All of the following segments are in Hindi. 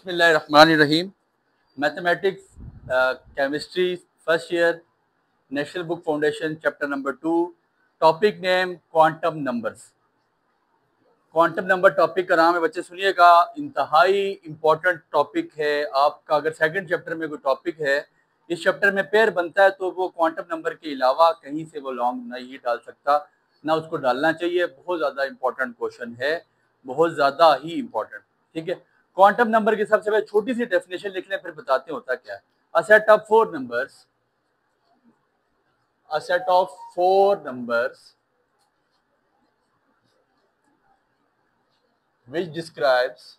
बिस्मिल्लाहिर्रहमानिर्रहीम। Mathematics, chemistry, first year, national book foundation, chapter number 2। Topic name quantum numbers. Quantum number topic का नाम है बच्चे, सुनिएगा, इंतहाई इंपॉर्टेंट टॉपिक है आपका। अगर सेकंड चैप्टर में कोई टॉपिक है, इस चैप्टर में पेयर बनता है, तो वो क्वांटम नंबर के अलावा कहीं से वो लॉन्ग नहीं डाल सकता, ना उसको डालना चाहिए। बहुत ज़्यादा इंपॉर्टेंट क्वेश्चन है, बहुत ज़्यादा ही इंपॉर्टेंट। ठीक है, क्वांटम नंबर की सबसे पहले छोटी सी डेफिनेशन लिख लें, फिर बताते हैं होता क्या है। A set of four numbers, a set of four numbers which describes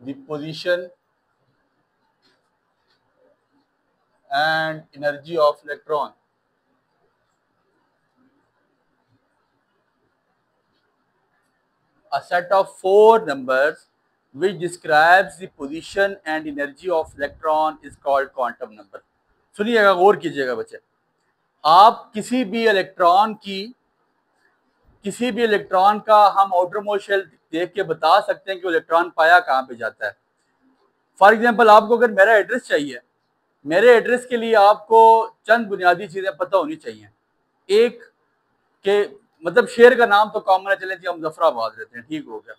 the position and energy of electron. A set of four numbers which describes the position and energy of electron is called quantum number. सुनिएगा, गौर कीजिएगा बच्चे। आप किसी भी इलेक्ट्रॉन का हम आउटर मोस्ट शेल देख के बता सकते हैं कि इलेक्ट्रॉन पाया कहाँ पे जाता है। फॉर एग्जाम्पल, आपको अगर मेरा एड्रेस चाहिए, मेरे एड्रेस के लिए आपको चंद बुनियादी चीजें पता होनी चाहिए। एक के मतलब शेर का नाम तो कॉमन है, चले जी हम जफराबाद रहते हैं, ठीक हो गया।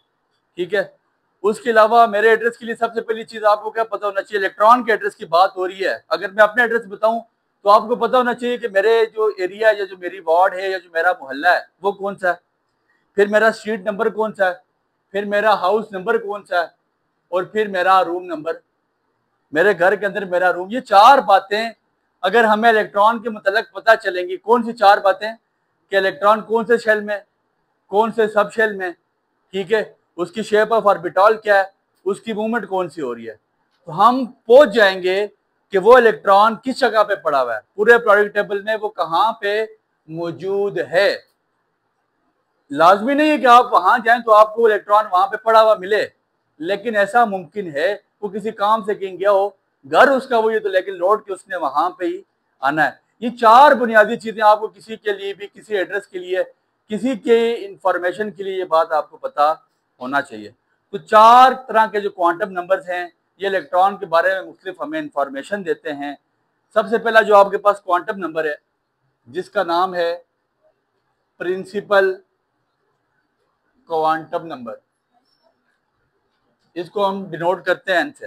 ठीक है, उसके अलावा मेरे एड्रेस के लिए सबसे पहली चीज आपको क्या पता होना चाहिए, इलेक्ट्रॉन के एड्रेस की बात हो रही है। अगर मैं अपने एड्रेस बताऊं तो आपको पता होना चाहिए कि मेरे जो एरिया या जो मेरी वार्ड है या जो मेरा मोहल्ला है वो कौन सा है, फिर मेरा स्ट्रीट नंबर कौन सा है, फिर मेरा हाउस नंबर कौन सा है, और फिर मेरा रूम नंबर, मेरे घर के अंदर मेरा रूम। ये चार बातें अगर हमें इलेक्ट्रॉन के मतलब पता चलेंगी, कौन सी चार बातें, कि इलेक्ट्रॉन कौन से शेल में, कौन से सब शेल में, ठीक है, उसकी शेप ऑफ ऑर्बिटल क्या है, उसकी मूवमेंट कौन सी हो रही है, तो हम पहुंच जाएंगे कि वो इलेक्ट्रॉन किस जगह पे पड़ा हुआ है पूरे प्रोडक्ट टेबल में, वो कहाँ पे मौजूद है। लाजमी नहीं है कि आप वहां जाएं तो आपको इलेक्ट्रॉन वहां पे पड़ा हुआ मिले, लेकिन ऐसा मुमकिन है, वो किसी काम से कहीं गया हो, घर उसका वही तो, लेकिन लौट के उसने वहां पे ही आना है। ये चार बुनियादी चीजें आपको किसी के लिए भी, किसी एड्रेस के लिए, किसी के इंफॉर्मेशन के लिए ये बात आपको पता होना चाहिए। तो चार तरह के जो क्वांटम नंबर्स हैं, ये इलेक्ट्रॉन के बारे में मुख्तलिफ हमें इंफॉर्मेशन देते हैं। सबसे पहला जो आपके पास क्वांटम नंबर है, जिसका नाम है प्रिंसिपल क्वांटम नंबर, इसको हम डिनोट करते हैं एन से।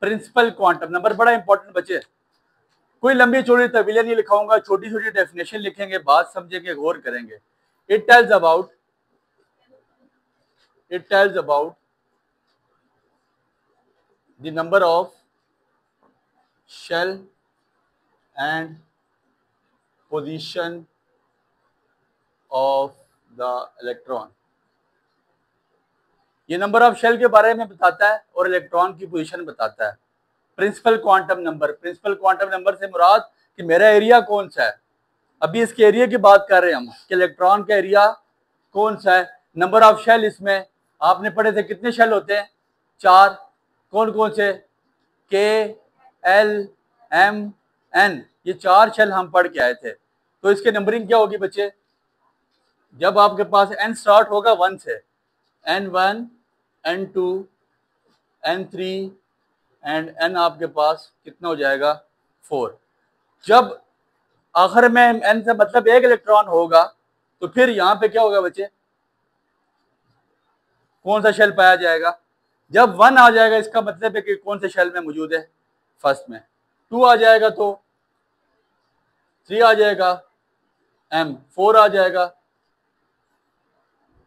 प्रिंसिपल क्वांटम नंबर बड़ा इंपॉर्टेंट बच्चे, कोई लंबी चौड़ी तवीलें नहीं लिखाऊंगा, छोटी छोटी डेफिनेशन लिखेंगे, बात समझेंगे, गौर करेंगे। It tells about the number of shell and position of the electron. ये नंबर ऑफ शेल के बारे में बताता है और इलेक्ट्रॉन की पोजीशन बताता है। Principal quantum number, principal quantum number से मुराद कि मेरा एरिया कौन सा है। अभी इसके एरिया की बात कर रहे हैं हम कि इलेक्ट्रॉन का एरिया कौन सा है। नंबर ऑफ शेल, इसमें आपने पढ़े थे कितने शेल होते हैं, चार। कौन कौन से, के, एल, एम, एन, ये चार शेल हम पढ़ के आए थे। तो इसके नंबरिंग क्या होगी बच्चे, जब आपके पास एन स्टार्ट होगा 1 से, N1, N2, N3 and N आपके पास कितना हो जाएगा, 4। जब आखिर में N से मतलब एक इलेक्ट्रॉन होगा, तो फिर यहां पे क्या होगा बच्चे, कौन सा शेल पाया जाएगा। जब 1 आ जाएगा इसका मतलब है कि कौन से शेल में मौजूद है, फर्स्ट में। 2 आ जाएगा तो 3 आ जाएगा, M 4 आ जाएगा,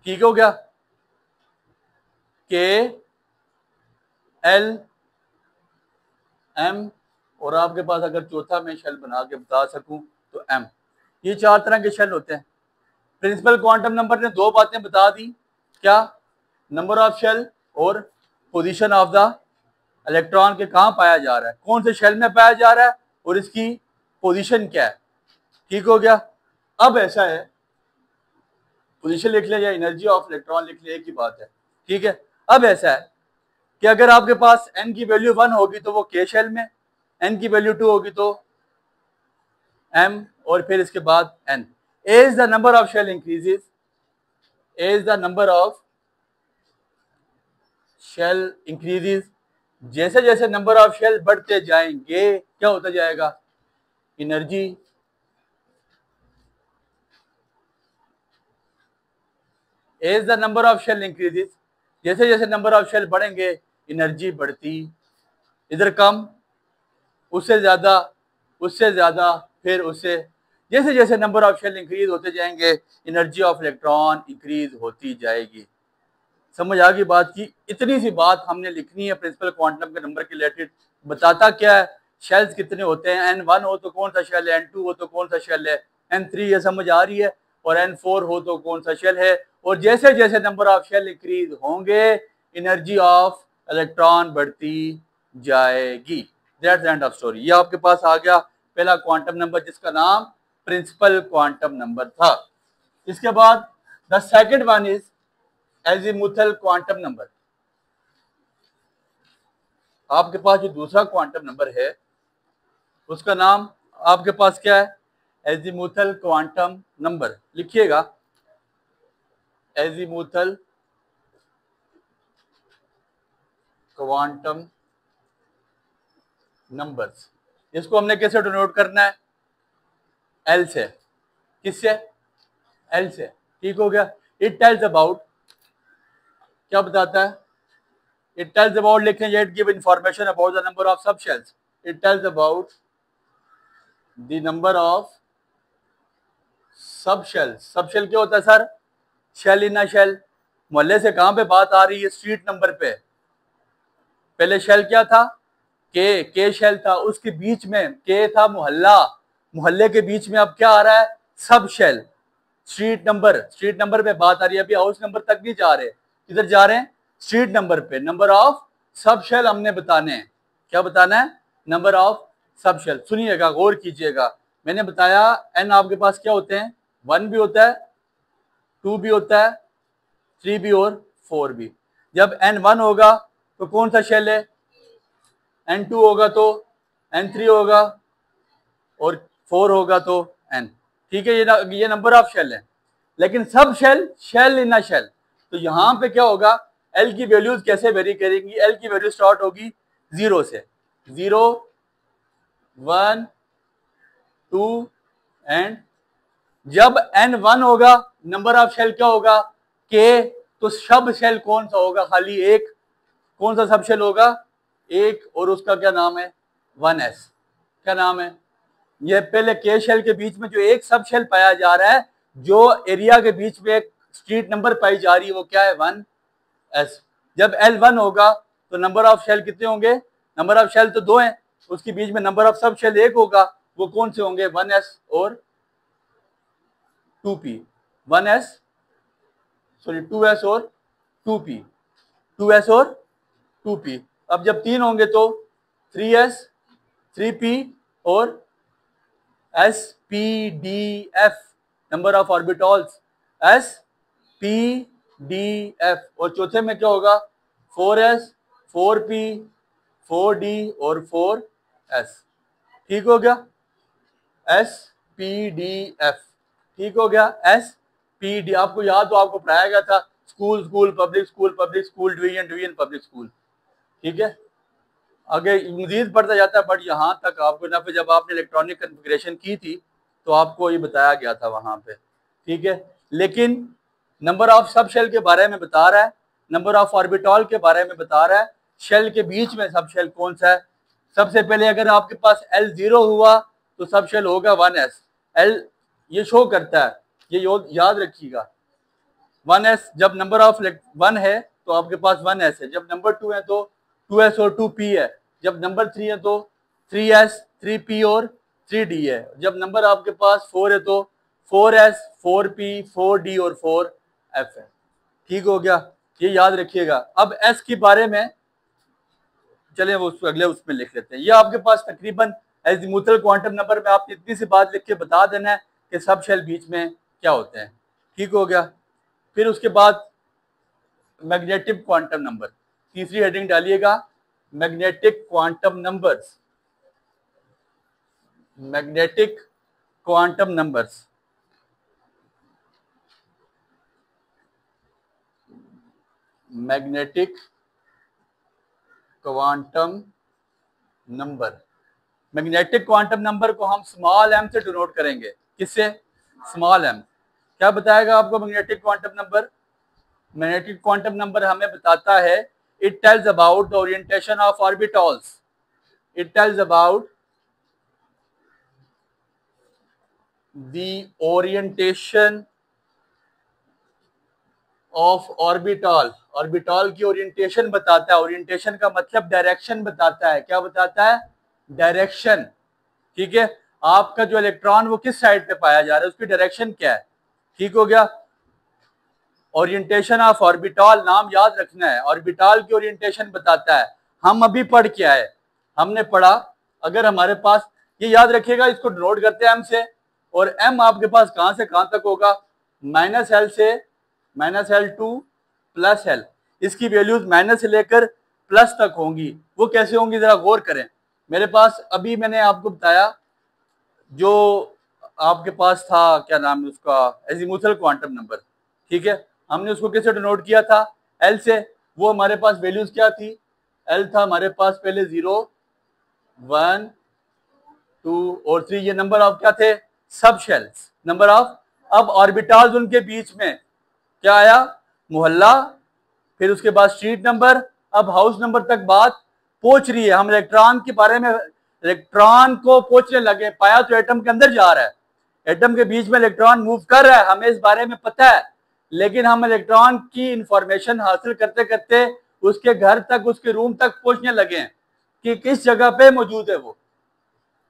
ठीक हो गया। के, एल, एम, और आपके पास अगर चौथा मैं शेल बना के बता सकूं तो एम। ये चार तरह के शेल होते हैं। प्रिंसिपल क्वांटम नंबर ने दो बातें बता दी, क्या, नंबर ऑफ शेल और पोजीशन ऑफ द इलेक्ट्रॉन के कहां पाया जा रहा है, कौन से शेल में पाया जा रहा है और इसकी पोजीशन क्या है, ठीक हो गया। अब ऐसा है, पोजीशन लिख ले या एनर्जी ऑफ इलेक्ट्रॉन लिख ले, एक ही बात है, ठीक है। अब ऐसा है कि अगर आपके पास n की वैल्यू 1 होगी तो वो k शेल में, n की वैल्यू 2 होगी तो m, और फिर इसके बाद n। As the number of shell increases, as the number of shell increases, जैसे जैसे नंबर ऑफ शेल बढ़ते जाएंगे क्या होता जाएगा, energy as the number of shell increases, जैसे जैसे नंबर ऑफ शेल बढ़ेंगे एनर्जी बढ़ती, इधर कम, उससे ज्यादा, उससे ज्यादा, फिर उससे, जैसे जैसे नंबर ऑफ शेल इंक्रीज होते जाएंगे एनर्जी ऑफ इलेक्ट्रॉन इंक्रीज होती जाएगी। समझ आ गई बात की? इतनी सी बात हमने लिखनी है प्रिंसिपल क्वांटम के नंबर के रिलेटेड। बताता क्या है, शेल्स कितने होते हैं, n1 हो तो कौन सा शेल है, n2 हो तो कौन सा शेल है, n3 ये समझ आ रही है, और n4 हो तो कौन सा शेल है, और जैसे जैसे नंबर ऑफ शेल इंक्रीज होंगे एनर्जी ऑफ इलेक्ट्रॉन बढ़ती जाएगी। That's end of story. ये आपके पास आ गया पहला क्वांटम नंबर जिसका नाम प्रिंसिपल क्वांटम नंबर था। इसके बाद the second one is azimuthal quantum number. आपके पास जो दूसरा क्वांटम नंबर है उसका नाम आपके पास क्या है, एजीमुथल क्वांटम नंबर। लिखिएगा एजीमुथल क्वांटम नंबर्स। इसको हमने कैसे डिनोट करना है, एल से। किससे, एल से। ठीक हो गया। इट टेल्स अबाउट, क्या बताता है, it tells about, लिखें, it give information about the number of subshells. It tells about the number of subshells. subshell क्या होता है sir, shell in a shell. मोहल्ले से कहां पे बात आ रही है, स्ट्रीट नंबर पे। पहले शेल क्या था, के शेल था, उसके बीच में के था मोहल्ला, मोहल्ले के बीच में अब क्या आ रहा है, सब शेल। स्ट्रीट नंबर पे बात आ रही है, अभी हाउस नंबर तक नहीं जा रहे, किधर जा रहे हैं, स्ट्रीट नंबर पे। नंबर ऑफ सब शेल हमने बताने हैं। क्या बताना है, नंबर ऑफ सब शेल। सुनिएगा, गौर कीजिएगा। मैंने बताया एन आपके पास क्या होते हैं, 1 भी होता है, 2 भी होता है, 3 भी और 4 भी। जब n1 होगा तो कौन सा शेल है, n2 होगा तो n3 होगा, और 4 होगा तो n। ठीक है, ये नंबर ऑफ शेल है। लेकिन subshell, shell in a shell, तो यहां पे क्या होगा, एल की वैल्यूज कैसे वेरी करेंगी, एल की वैल्यू स्टार्ट होगी 0 से, 0 1 2 एंड जब n1 होगा नंबर ऑफ शेल क्या होगा, के, तो सब शेल कौन सा होगा, खाली एक। कौन सा सब शेल होगा, एक, और उसका क्या नाम है, 1s। क्या नाम है, ये पहले के शेल के बीच में जो एक सब शेल पाया जा रहा है, जो एरिया के बीच में एक स्ट्रीट नंबर पाई जा रही है, वो क्या है, 1s। जब L1 होगा तो नंबर ऑफ शेल कितने होंगे, नंबर ऑफ शेल तो 2 हैं, उसके बीच में नंबर ऑफ सब शेल एक होगा, वो कौन से होंगे, 1s और 2p। 1s, सॉरी 2s और 2p, 2s और 2p। अब जब 3 होंगे तो 3s 3p और spdf, नंबर ऑफ ऑर्बिटॉल्स spdf। और चौथे में क्या होगा, 4s 4p 4d और 4s। ठीक हो गया, spdf। ठीक हो गया, spd। आपको याद हो, आपको पढ़ाया गया था, school school public school public school division division public school. ठीक है, आगे मजीद बढ़ता जाता है, बट यहाँ तक आपको ना, जब आपने इलेक्ट्रॉनिक कन्फिग्रेशन की थी तो आपको ये बताया गया था वहां पे। ठीक है, लेकिन नंबर ऑफ सब शेल के बारे में बता रहा है, नंबर ऑफ ऑर्बिटॉल के बारे में बता रहा है, शेल के बीच में सब शेल कौन सा है। सबसे पहले अगर आपके पास L0 हुआ तो सब शेल होगा 1s। L ये शो करता है, ये याद रखिएगा, 1s। जब नंबर ऑफ 1 है तो आपके पास 1s है, जब नंबर 2 है तो 2s और 2p है, जब नंबर 3 है तो 3s 3p और 3d है, जब नंबर आपके पास 4 है तो 4s 4p 4d और 4f है। ठीक हो गया, ये याद रखिएगा। अब s के बारे में चलें, वो अगले उसमें लिख लेते हैं। ये आपके पास तकरीबन एजीमुथल क्वांटम नंबर में आपने इतनी सी बात लिख के बता देना है कि सब शेल बीच में क्या होते हैं। ठीक हो गया। फिर उसके बाद मैग्नेटिक क्वांटम नंबर, तीसरी हेडिंग डालिएगा, magnetic quantum numbers. Magnetic quantum numbers, magnetic quantum number. Magnetic quantum number को हम स्मॉल m से डिनोट करेंगे। किससे? Small m। क्या बताएगा आपको magnetic quantum number? Magnetic quantum number हमें बताता है, it tells about the orientation of orbitals. It tells about the orientation of orbital. Orbital की ओरिएंटेशन बताता है। ओरिएंटेशन का मतलब डायरेक्शन बताता है। क्या बताता है? डायरेक्शन। ठीक है, आपका जो इलेक्ट्रॉन वो किस साइड पे पाया जा रहा है, उसकी डायरेक्शन क्या है। ठीक हो गया। ओरिएंटेशन ऑफ ऑर्बिटल नाम याद रखना है। ऑर्बिटल की ओरिएंटेशन बताता है। हम अभी पढ़ क्या है, हमने पढ़ा, अगर हमारे पास, ये याद रखिएगा, इसको नोट करते हैं m से, और m आपके पास कहां से कहां तक होगा? -l से -l2 प्लस l। इसकी वैल्यूज माइनस से लेकर प्लस तक होंगी। वो कैसे होंगी जरा गौर करें। मेरे पास अभी मैंने आपको बताया जो आपके पास था, क्या नाम है उसका, एजीमुथल क्वांटम नंबर। ठीक है, हमने उसको कैसे डिनोट किया था? एल से। वो हमारे पास वैल्यूज क्या थी? एल था हमारे पास पहले 0, 1, 2 और 3। ये नंबर ऑफ क्या थे? सब शेल्स, नंबर ऑफ। अब ऑर्बिटल्स उनके बीच में क्या आया? मोहल्ला, फिर उसके बाद स्ट्रीट नंबर। अब हाउस नंबर तक बात पहुंच रही है। हम इलेक्ट्रॉन के बारे में, इलेक्ट्रॉन को पहुंचने लगे। पाया तो एटम के अंदर जा रहा है, एटम के बीच में इलेक्ट्रॉन मूव कर रहा है, हमें इस बारे में पता है। लेकिन हम इलेक्ट्रॉन की इंफॉर्मेशन हासिल करते करते उसके घर तक, उसके रूम तक पहुंचने लगे हैं कि किस जगह पे मौजूद है वो।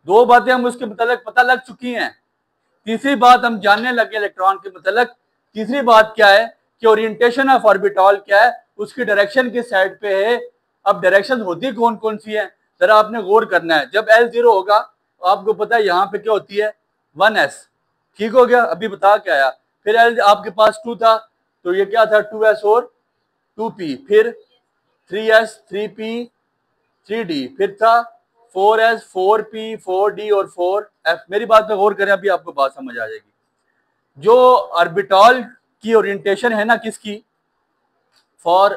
दो बातें हम उसके मतलब पता लग चुकी हैं। तीसरी बात हम जानने लगे इलेक्ट्रॉन के मतलब। तीसरी बात क्या है कि ओरिएंटेशन ऑफ ऑर्बिटल क्या है, उसकी डायरेक्शन किस साइड पे है। अब डायरेक्शन होती कौन कौन सी है, जरा आपने गौर करना है। जब L 0 होगा तो आपको पता है यहाँ पे क्या होती है? 1s। ठीक हो गया, अभी बता क्या आया। फिर L आपके पास 2 था, तो ये क्या था? 2s और 2p। फिर 3s, 3p, 3d। फिर था 4s, 4p, 4d और 4f। मेरी बात पे गौर करें, अभी आपको बात समझ आ जाएगी। जो ऑर्बिटल की ओरिएंटेशन है ना, किसकी? फॉर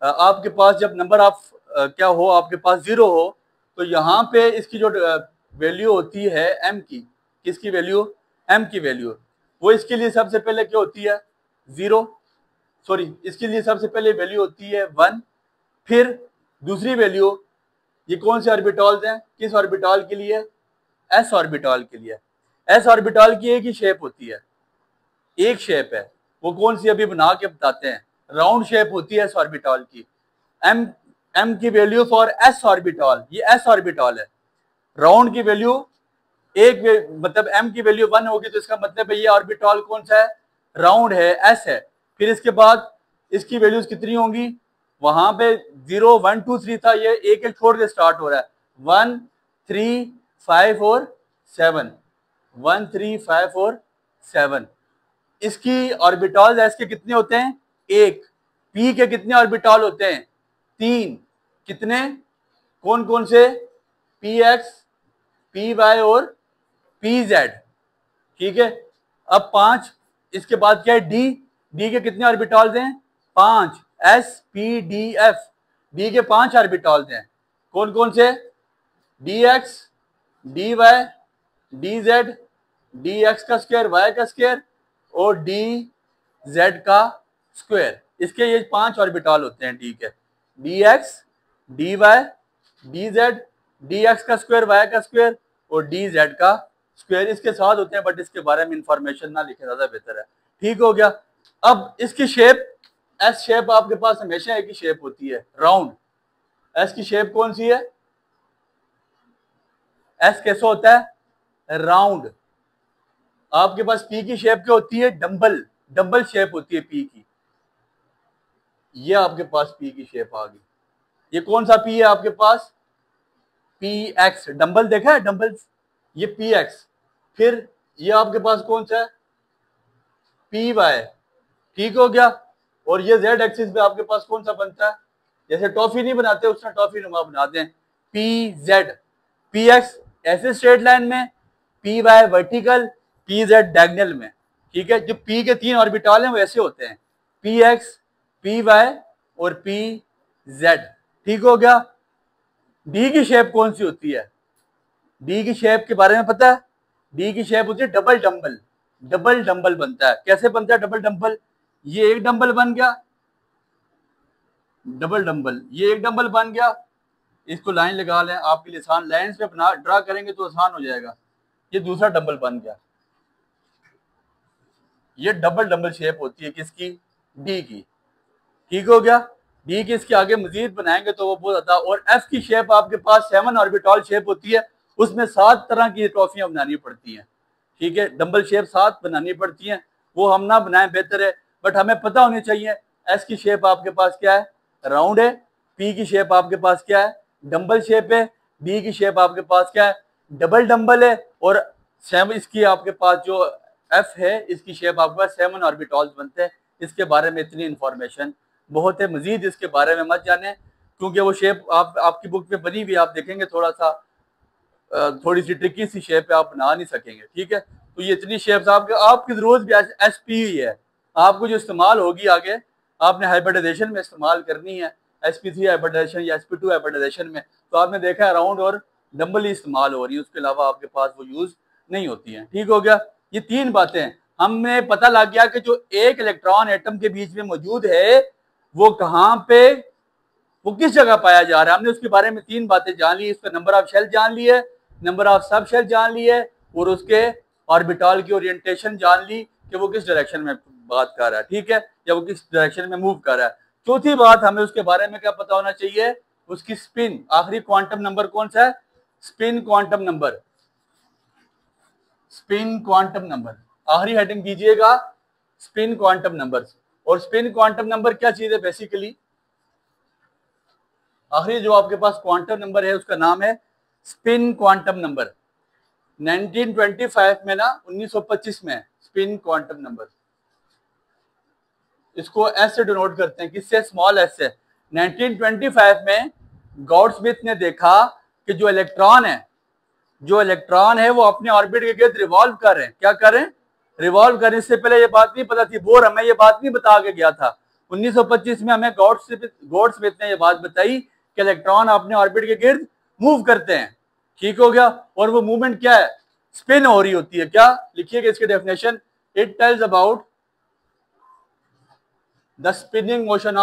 आपके पास जब नंबर ऑफ क्या हो, आपके पास 0 हो, तो यहाँ पे इसकी जो वैल्यू होती है m की, किसकी वैल्यू? m की वैल्यू। वो इसके लिए सबसे पहले क्या होती है? 0, सॉरी, इसके लिए सबसे पहले वैल्यू होती है 1। फिर दूसरी वैल्यू, ये कौन से ऑर्बिटल्स हैं, किस ऑर्बिटल के लिए? s ऑर्बिटल के लिए। s ऑर्बिटल की एक ही शेप होती है, एक शेप है। वो कौन सी, अभी बना के बताते हैं। राउंड शेप होती है s ऑर्बिटल की। m की वैल्यू फॉर s ऑर्बिटल, ये s ऑर्बिटल है। राउंड की वैल्यू एक, मतलब m की वैल्यू 1 होगी तो इसका मतलब है ये ऑर्बिटल कौन सा है? राउंड है, s है। फिर इसके बाद इसकी वैल्यूज कितनी होंगी? वहां पे 0, 1, 2, 3 था, ये एक एक छोड़ के स्टार्ट हो रहा है। 1, 3, 5 और 7। 1, 3, 5 और 7। इसकी ऑर्बिटल्स एस के कितने होते हैं? एक। पी के कितने ऑर्बिटल होते हैं? 3। कितने? कौन कौन से? पी एक्स, पी वाई और पी जेड। ठीक है, अब 5। इसके बाद क्या है? डी। डी के कितने ऑर्बिटल्स हैं? 5। S, P, D, F. D के 5 ऑर्बिटल्स हैं। कौन कौन से? D X, D Y, D Z, D X का स्क्वायर, वाई का स्क्वायर और डी जेड का स्क्वायर। इसके ये 5 ऑर्बिटल होते हैं। ठीक है, D X, D Y, D Z, D X का स्क्वायर, वाई का स्क्वायर और डी जेड का स्क्वायर इसके साथ होते हैं, बट इसके बारे में इंफॉर्मेशन ना लिखे, ज्यादा बेहतर है। ठीक हो गया। अब इसकी शेप, एस शेप आपके पास हमेशा एक ही शेप होती है, राउंड। एस की शेप कौन सी है? एस कैसा होता है? राउंड। आपके पास पी की शेप क्या होती है? डंबल, डंबल शेप होती है पी की। ये आपके पास पी की शेप आ गई। ये कौन सा पी है आपके पास? P x. डंबल देखा है, डंबल, ये पी एक्स। फिर ये आपके पास कौन सा है? P Y. ठीक हो गया। और ये जेड एक्सिस पे आपके पास कौन सा बनता है? जैसे टॉफी नहीं बनाते उसका टॉफी नुमा बनाते हैं, पी जेड। पी एक्स ऐसे स्ट्रेट लाइन में, P Y vertical, P Z diagonal में। ठीक है, जो पी के 3 ऑर्बिटल हैं वो ऐसे होते हैं, पी एक्स, पी वाई और पी जेड। ठीक हो गया। डी की शेप कौन सी होती है? डी की शेप के बारे में पता है? डी की शेप होती है डबल डंबल। डबल डंबल बनता है। कैसे बनता है डबल डंबल? ये एक डंबल बन गया, डबल डंबल, ये एक डंबल बन गया। इसको लाइन लगा लें, आपके लिए आसान, लाइन पे अपना ड्रा करेंगे तो आसान हो जाएगा। ये दूसरा डंबल बन गया। ये डबल डंबल शेप होती है किसकी? डी की। ठीक हो गया। डी की इसके आगे मजीद बनाएंगे तो वो बहुत ज्यादा। और एफ की शेप आपके पास 7 ऑर्बिटल शेप होती है, उसमें 7 तरह की ट्रॉफियां बनानी पड़ती हैं। ठीक है, डंबल शेप 7 बनानी पड़ती हैं, वो हम ना बनाएं बेहतर है, बट हमें पता होनी चाहिए। एस की शेप आपके पास क्या है? राउंड है। पी की शेप आपके पास क्या है? डंबल शेप है। डी की शेप आपके पास क्या है? डबल डंबल है। और 7 इसकी आपके पास जो एफ है, इसकी शेप आपके पास 7 ऑर्बिटल्स बनते हैं। इसके बारे में इतनी इंफॉर्मेशन बहुत है, मजीद इसके बारे में मत जाने, क्योंकि वो शेप आपकी बुक में बनी हुई, आप देखेंगे थोड़ा सा थोड़ी सी ट्रिकी सी शेप है, आप बना नहीं सकेंगे। ठीक है, तो ये इतनी शेप्स आपकी जरूरत भी एस पी ही है। आपको जो इस्तेमाल होगी आगे, आपने हाइब्रिडाइजेशन में इस्तेमाल करनी है, sp3 हाइब्रिडाइजेशन या sp2 हाइब्रिडाइजेशन में, तो आपने देखा है राउंड और डंबल ही इस्तेमाल हो रही है, उसके अलावा आपके पास वो यूज नहीं होती है। ठीक हो गया। ये 3 बातें हमें पता लग गया कि जो एक इलेक्ट्रॉन एटम के बीच में मौजूद है वो कहाँ पे, वो किस जगह पाया जा रहा है। हमने उसके बारे में 3 बातें जान ली। इसका नंबर ऑफ शेल जान ली है, नंबर ऑफ सब शेल जान ली है, और उसके ऑर्बिटल की ओरिएंटेशन जान ली कि वो किस डायरेक्शन में बात कर रहा है। ठीक है, या वो किस डायरेक्शन में मूव कर रहा है। चौथी बात, हमें उसके बारे में क्या पता होना चाहिए? उसकी स्पिन, आखिरी क्वांटम नंबर कौन सा है? Spin quantum number. Spin quantum number, आखिरी हेडिंग दीजिएगा स्पिन क्वांटम नंबर। और स्पिन क्वांटम नंबर क्या चीज है? बेसिकली आखिरी जो आपके पास क्वांटम नंबर है उसका नाम है स्पिन क्वांटम नंबर। 1925 में ना, 1925 में स्पिन क्वांटम नंबर, इसको एस से डिनोट करते हैं, किससे? स्मॉल एस से। 1925 में गॉडस्मिथ ने देखा कि जो इलेक्ट्रॉन है वो अपने ऑर्बिट के गिर्द रिवॉल्व कर रहे हैं। क्या कर रहे हैं? रिवॉल्व कर रहे हैं। इससे पहले ये बात नहीं पता थी, बोर हमें ये बात नहीं बता के गया था। 1925 में हमें गॉडस्मिथ ने ये बात बताई कि इलेक्ट्रॉन अपने ऑर्बिट के गिर्द मूव करते हैं। ठीक हो गया। और वो मूवमेंट क्या है? स्पिन हो रही होती है। क्या लिखिएगा इसकी definition? It tells about the spinning motion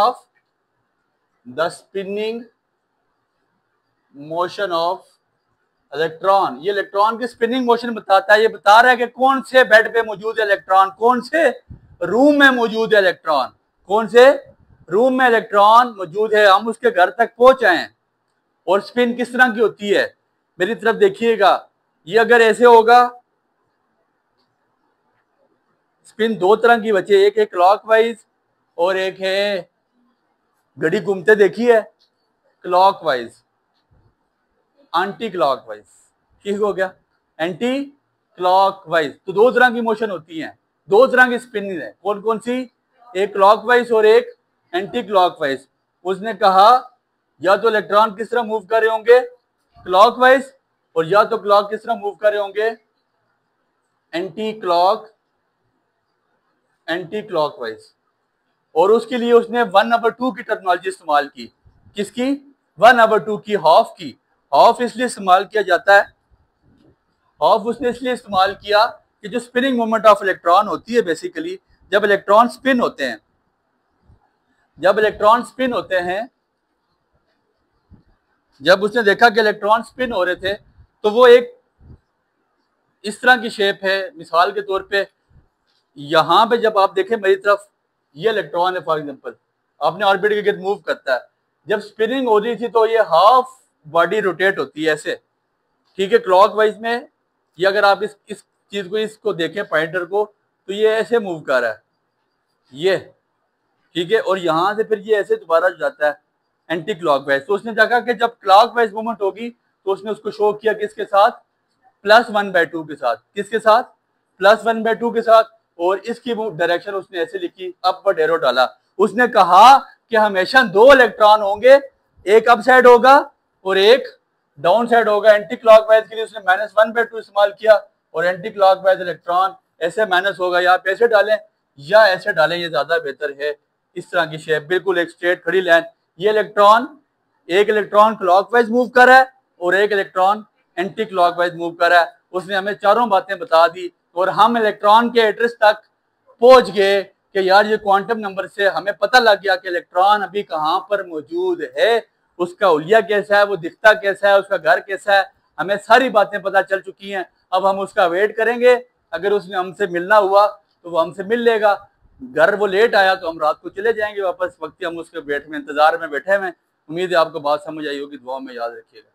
of electron. ये इलेक्ट्रॉन की स्पिनिंग मोशन बताता है। ये बता रहा है कि कौन से बेड पे मौजूद है इलेक्ट्रॉन, कौन से रूम में मौजूद है इलेक्ट्रॉन, कौन से रूम में इलेक्ट्रॉन मौजूद है, हम उसके घर तक पहुंच आए। और स्पिन किस तरह की होती है? मेरी तरफ देखिएगा। ये अगर ऐसे होगा, स्पिन 2 तरह की बचे, एक है क्लॉकवाइज और एक है घड़ी घूमते देखी है, क्लॉकवाइज, एंटी क्लॉकवाइज। ठीक हो गया, एंटी क्लॉकवाइज। तो 2 तरह की मोशन होती हैं, 2 तरह की स्पिन है। कौन कौन सी? एक क्लॉकवाइज और एक एंटी क्लॉकवाइज। उसने कहा या तो इलेक्ट्रॉन किस तरह मूव कर रहे होंगे? क्लॉकवाइज। और या तो क्लॉक किस तरह मूव कर रहे होंगे? Anti clockwise. और उसके लिए उसने 1/2 की टेक्नोलॉजी इस्तेमाल की। किसकी? 1/2 की, हाफ की। हाफ इसलिए इस्तेमाल किया जाता है, हाफ उसने इसलिए इस्तेमाल किया कि जो स्पिनिंग मोमेंट ऑफ इलेक्ट्रॉन होती है, बेसिकली जब इलेक्ट्रॉन स्पिन होते हैं, जब उसने देखा कि इलेक्ट्रॉन स्पिन हो रहे थे, तो वो एक इस तरह की शेप है। मिसाल के तौर पे यहां पे जब आप देखें मेरी तरफ, ये इलेक्ट्रॉन है फॉर एग्जांपल, अपने ऑर्बिट के गिर्द मूव करता है। जब स्पिनिंग हो रही थी तो ये हाफ बॉडी रोटेट होती है ऐसे। ठीक है, क्लॉकवाइज में ये अगर आप इस चीज को, इसको देखें पॉइंटर को, तो ये ऐसे मूव कर रहा है ये। ठीक है, और यहां से फिर ये ऐसे दोबारा जाता है एंटी क्लॉकवाइज। तो उसने देखा कि जब क्लॉकवाइज मूवमेंट होगी तो उसने उसको शो किया किसके साथ? +1/2 के साथ। किसके साथ? +1/2 के साथ। और इसकी डायरेक्शन उसने ऐसे लिखी, अपवर्ड एरो डाला। उसने कहा कि हमेशा 2 इलेक्ट्रॉन होंगे, एक अप साइड होगा और एक डाउन साइड होगा। एंटी क्लॉकवाइज के लिए उसने -1/2 इस्तेमाल किया, और एंटी क्लॉकवाइज इलेक्ट्रॉन ऐसे माइनस होगा, या आप ऐसे डालें या ऐसे डालें, ये ज्यादा बेहतर है। इस तरह की शेप, बिल्कुल एक स्ट्रेट खड़ी लाइन। ये इलेक्ट्रॉन एक इलेक्ट्रॉन क्लॉकवाइज मूव कर रहा है और एक इलेक्ट्रॉन एंटी क्लॉकवाइज मूव कर रहा है। उसने हमें चारों बातें बता दी और हम इलेक्ट्रॉन के एड्रेस तक पहुंच गए कि यार ये क्वांटम नंबर से हमें पता लग गया कि इलेक्ट्रॉन अभी कहाँ पर मौजूद है, उसका हुलिया कैसा है, वो दिखता कैसा है, उसका घर कैसा है, हमें सारी बातें पता चल चुकी हैं। अब हम उसका वेट करेंगे, अगर उसने हमसे मिलना हुआ तो वो हमसे मिल लेगा, घर वो लेट आया तो हम रात को चले जाएंगे वापस, वक्त हम उसके वेट में इंतजार में बैठे हुए। उम्मीद है आपको बात समझ आई होगी, दुआ में याद रखिएगा।